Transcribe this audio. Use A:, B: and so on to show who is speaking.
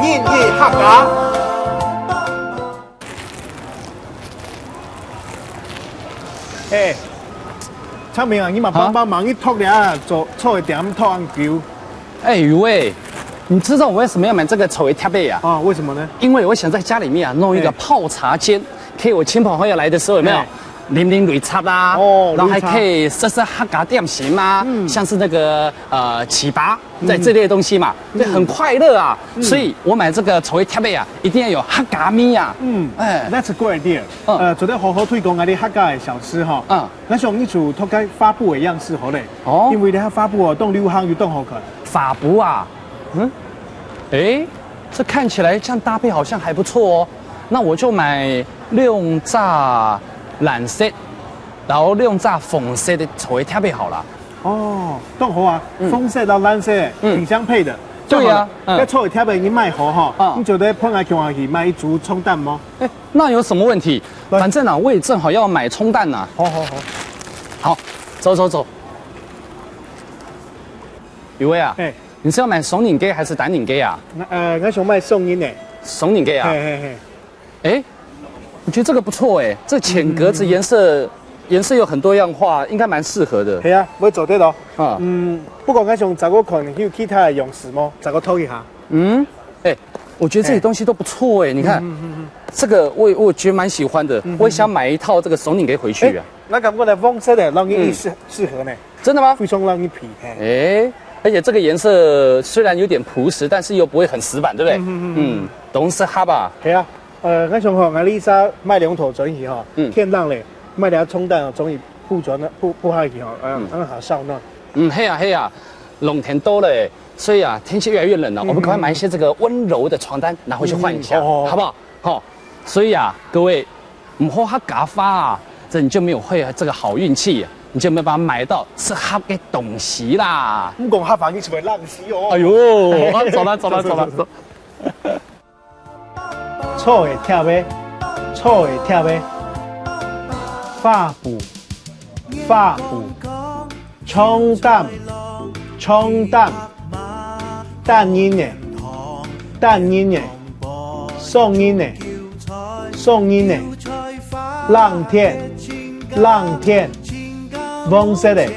A: 年夜客家。哎，昌明啊，你嘛帮忙去托俩做错一点托安球。
B: 哎，余伟，你知道我为什么要买这个丑为贴背啊？
A: 啊，为什么呢？
B: 因为我想在家里面啊弄一个泡茶间，可以我亲朋好友来的时候有没有？淋淋绿茶啦，然后还可以吃吃客家点心嘛，像是那个糍粑，在这类东西嘛，对，很快乐啊。所以我买这个丑为贴背啊，一定要有客家米啊。
A: That's a good idea。昨天好好推广我哋客家嘅小吃哈。我想呢處托街花布嘅樣式好咧。哦，因為你喺花布哦，當流行又當好看。
B: 法布啊，哎，这看起来这样搭配好像还不错哦。那我就买6炸蓝色，然后6炸粉色的丑为贴背好了。
A: 哦，当好啊，棕色到蓝色，挺相配的。
B: 对呀，
A: 那丑为贴背你卖好哈，你觉得碰下去去买一组葱蛋吗？
B: 哎，那有什么问题？反正啊，我也正好要买葱蛋呐。好，走。余威啊，你是要买松拧鸡还是蛋拧鸡啊？
A: 我想买松拧的。
B: 松拧鸡啊？哎，我觉得这个不错哎，这浅格子颜色有很多样化，应该蛮适合的。
A: 係啊，我做得咯。不過我想找個看有其他的用詞麼？找個偷一下。
B: 我覺得這些東西都不錯哎，你看，這個我覺得蠻喜歡的，我也想買一套這個手擰給回去啊。
A: 那感覺呢，黃色的讓你適合呢？
B: 真的嗎？
A: 非常讓你皮。
B: 而且這個顏色雖然有點樸實，但是又不會很死板，對不對？懂是哈吧？
A: 係啊，我想學我麗莎賣兩頭轉去哈，天浪嘞，賣兩沖蛋哦，終於鋪下去哦，很好上暖。
B: 嘿啊，冬天多了哎，所以啊，天氣越來越冷了，我們趕快買一些這個溫柔的床單拿回去換一下，好不好？好，所以啊，各位，唔好客家話啊，這你就沒有會這個好運氣，你就沒有辦法買到適合嘅東西啦。
A: 唔講客話，你就會浪死哦。
B: 哎呦，走啦。
A: 錯嘅貼尾，發布，沖蛋，蛋煙嘅，送煙嘅，浪天，黃色嘅，